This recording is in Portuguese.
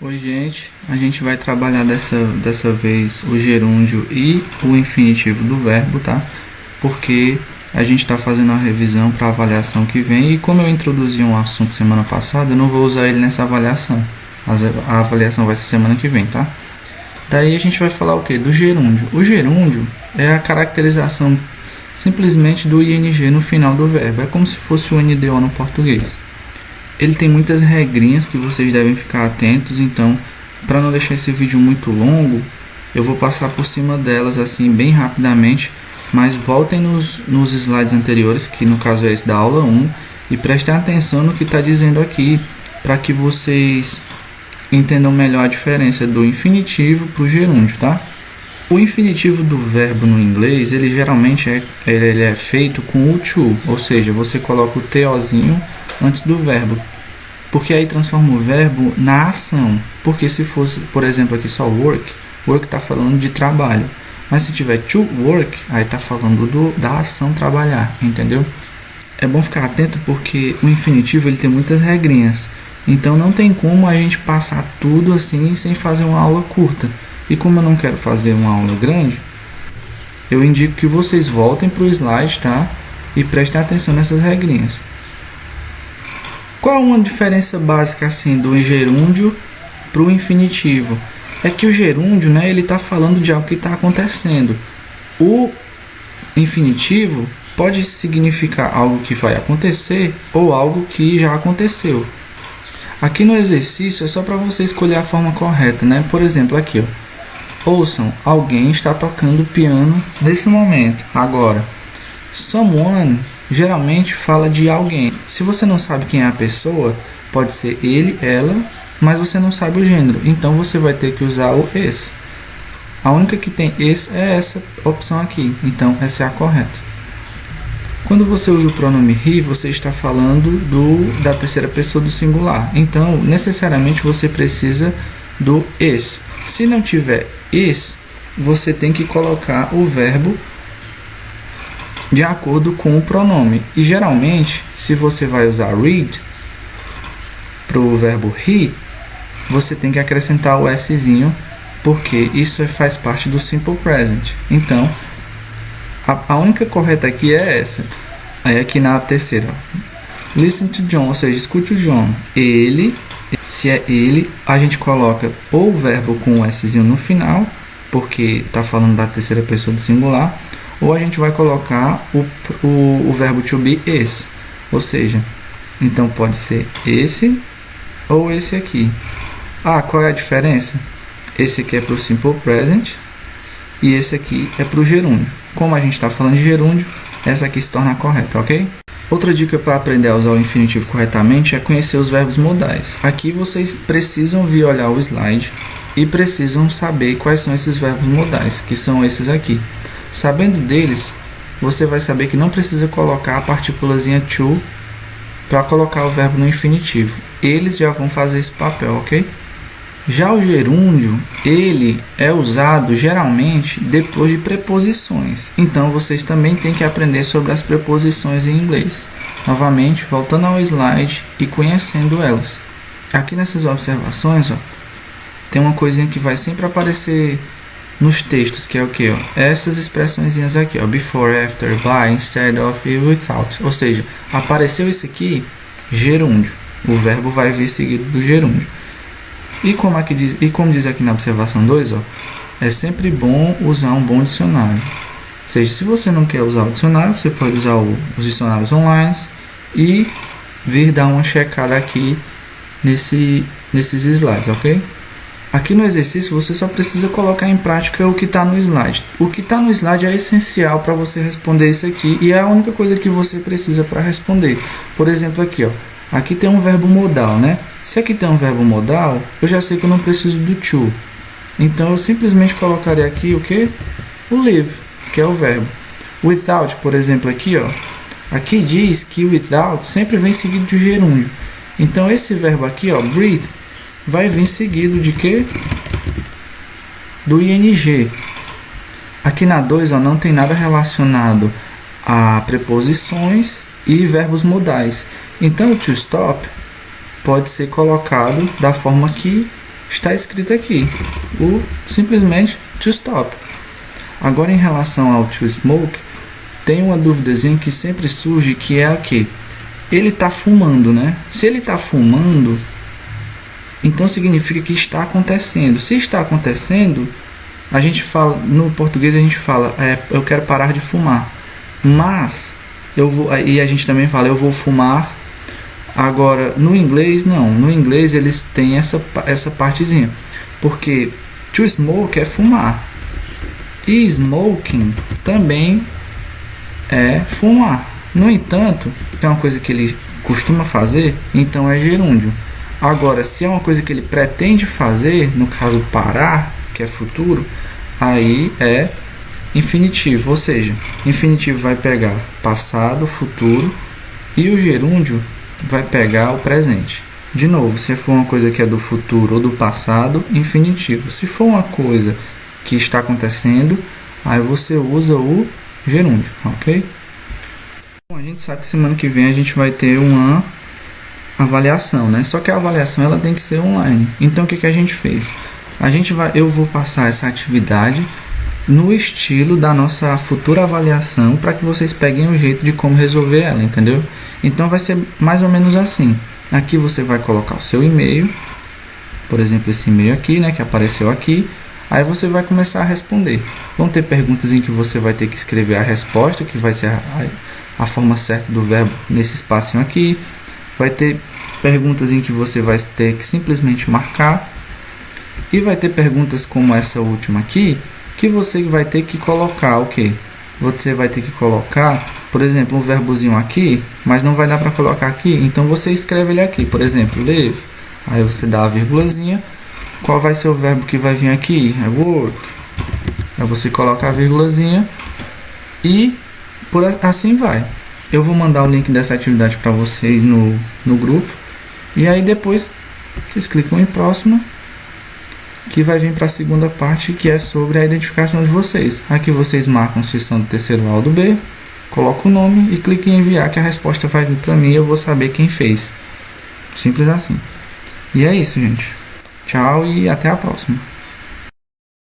Oi, gente. A gente vai trabalhar dessa vez o gerúndio e o infinitivo do verbo, tá? Porque a gente está fazendo uma revisão para a avaliação que vem e como eu introduzi um assunto semana passada, eu não vou usar ele nessa avaliação. A avaliação vai ser semana que vem, tá? Daí a gente vai falar o que? Do gerúndio. O gerúndio é a caracterização simplesmente do ing no final do verbo. É como se fosse o NDO no português. Ele tem muitas regrinhas que vocês devem ficar atentos, então, para não deixar esse vídeo muito longo, eu vou passar por cima delas assim bem rapidamente, mas voltem nos slides anteriores, que no caso é esse da aula 1, e prestem atenção no que está dizendo aqui, para que vocês entendam melhor a diferença do infinitivo para o gerúndio, tá? O infinitivo do verbo no inglês, ele geralmente é feito com o to, ou seja, você coloca o tozinho antes do verbo, porque aí transforma o verbo na ação. Porque se fosse, por exemplo, aqui só work está falando de trabalho, mas se tiver to work, aí está falando da ação trabalhar, entendeu? É bom ficar atento porque o infinitivo ele tem muitas regrinhas, então não tem como a gente passar tudo assim sem fazer uma aula curta. E como eu não quero fazer uma aula grande, eu indico que vocês voltem para o slide, tá? E prestem atenção nessas regrinhas. Qual uma diferença básica assim do gerúndio para o infinitivo? É que o gerúndio, né, ele está falando de algo que está acontecendo. O infinitivo pode significar algo que vai acontecer ou algo que já aconteceu. Aqui no exercício é só para você escolher a forma correta, né? Por exemplo, aqui, ó. Ouçam, alguém está tocando piano nesse momento, agora. Someone geralmente fala de alguém. Se você não sabe quem é a pessoa, pode ser ele, ela, mas você não sabe o gênero. Então você vai ter que usar o is. A única que tem is é essa opção aqui. Então essa é a correta. Quando você usa o pronome he, você está falando da terceira pessoa do singular. Então necessariamente você precisa do is. Se não tiver is, você tem que colocar o verbo de acordo com o pronome. E geralmente, se você vai usar read para o verbo he, você tem que acrescentar o szinho, porque isso faz parte do simple present. Então, a única correta aqui é essa. Aí aqui na terceira, ó. Listen to John, ou seja, escute o John. Ele, se é ele, a gente coloca ou o verbo com o szinho no final, porque está falando da terceira pessoa do singular, ou a gente vai colocar o verbo to be is, ou seja, então pode ser esse ou esse aqui. Qual é a diferença? Esse aqui é para o simple present e esse aqui é para o gerúndio. Como a gente está falando de gerúndio, essa aqui se torna correta, ok? Outra dica para aprender a usar o infinitivo corretamente é conhecer os verbos modais. Aqui vocês precisam vir olhar o slide e precisam saber quais são esses verbos modais, que são esses aqui. Sabendo deles, você vai saber que não precisa colocar a partículazinha to para colocar o verbo no infinitivo. Eles já vão fazer esse papel, ok? Já o gerúndio, ele é usado geralmente depois de preposições. Então, vocês também têm que aprender sobre as preposições em inglês. Novamente, voltando ao slide e conhecendo elas. Aqui nessas observações, ó, tem uma coisinha que vai sempre aparecer nos textos, que é o que? Essas expressõezinhas aqui, ó, before, after, by, instead of e without. Ou seja, apareceu isso aqui, gerúndio. O verbo vai vir seguido do gerúndio. E como diz aqui na observação 2, ó, é sempre bom usar um bom dicionário. Ou seja, se você não quer usar o dicionário, você pode usar os dicionários online e vir dar uma checada aqui nesses slides, ok? Aqui no exercício você só precisa colocar em prática o que está no slide. O que está no slide é essencial para você responder isso aqui e é a única coisa que você precisa para responder. Por exemplo, aqui, ó, aqui tem um verbo modal, né? Se aqui tem um verbo modal, eu já sei que eu não preciso do to. Então eu simplesmente colocarei aqui o que? O live, que é o verbo. Without, por exemplo, aqui, ó, aqui diz que without sempre vem seguido de gerúndio. Então esse verbo aqui, ó, breathe, vai vir seguido de quê? Do ing. Aqui na 2, ó, não tem nada relacionado a preposições e verbos modais. Então o to stop pode ser colocado da forma que está escrito aqui, simplesmente to stop. Agora, em relação ao to smoke, tem uma duvidazinha que sempre surge, que é a que ele está fumando, né? Se ele está fumando, então significa que está acontecendo. Se está acontecendo, a gente fala, no português a gente fala, eu quero parar de fumar. Mas e a gente também fala, eu vou fumar. Agora, no inglês não. No inglês eles têm essa partezinha, porque to smoke é fumar e smoking também é fumar. No entanto, se é uma coisa que ele costuma fazer, então é gerúndio. Agora, se é uma coisa que ele pretende fazer, no caso parar, que é futuro, aí é infinitivo. Ou seja, infinitivo vai pegar passado, futuro, e o gerúndio vai pegar o presente. De novo, se for uma coisa que é do futuro ou do passado, infinitivo. Se for uma coisa que está acontecendo, aí você usa o gerúndio, ok? Bom, a gente sabe que semana que vem a gente vai ter uma avaliação, né? Só que a avaliação ela tem que ser online. Então o que a gente fez? Eu vou passar essa atividade no estilo da nossa futura avaliação, para que vocês peguem o jeito de como resolver ela, entendeu? Então vai ser mais ou menos assim. Aqui você vai colocar o seu e-mail, por exemplo, esse e-mail aqui, né, que apareceu aqui. Aí você vai começar a responder. Vão ter perguntas em que você vai ter que escrever a resposta, que vai ser a forma certa do verbo nesse espacinho aqui. Vai ter perguntas em que você vai ter que simplesmente marcar. E vai ter perguntas como essa última aqui, que você vai ter que colocar o quê? Você vai ter que colocar, por exemplo, um verbozinho aqui, mas não vai dar para colocar aqui. Então você escreve ele aqui, por exemplo, live. Aí você dá a vírgulazinha. Qual vai ser o verbo que vai vir aqui? É work. Aí você coloca a vírgulazinha e assim vai. Eu vou mandar o link dessa atividade para vocês no grupo. E aí depois vocês clicam em próximo, que vai vir para a segunda parte, que é sobre a identificação de vocês. Aqui vocês marcam se são do terceiro A ou do B, coloca o nome e clica em enviar, que a resposta vai vir para mim e eu vou saber quem fez. Simples assim. E é isso, gente. Tchau e até a próxima.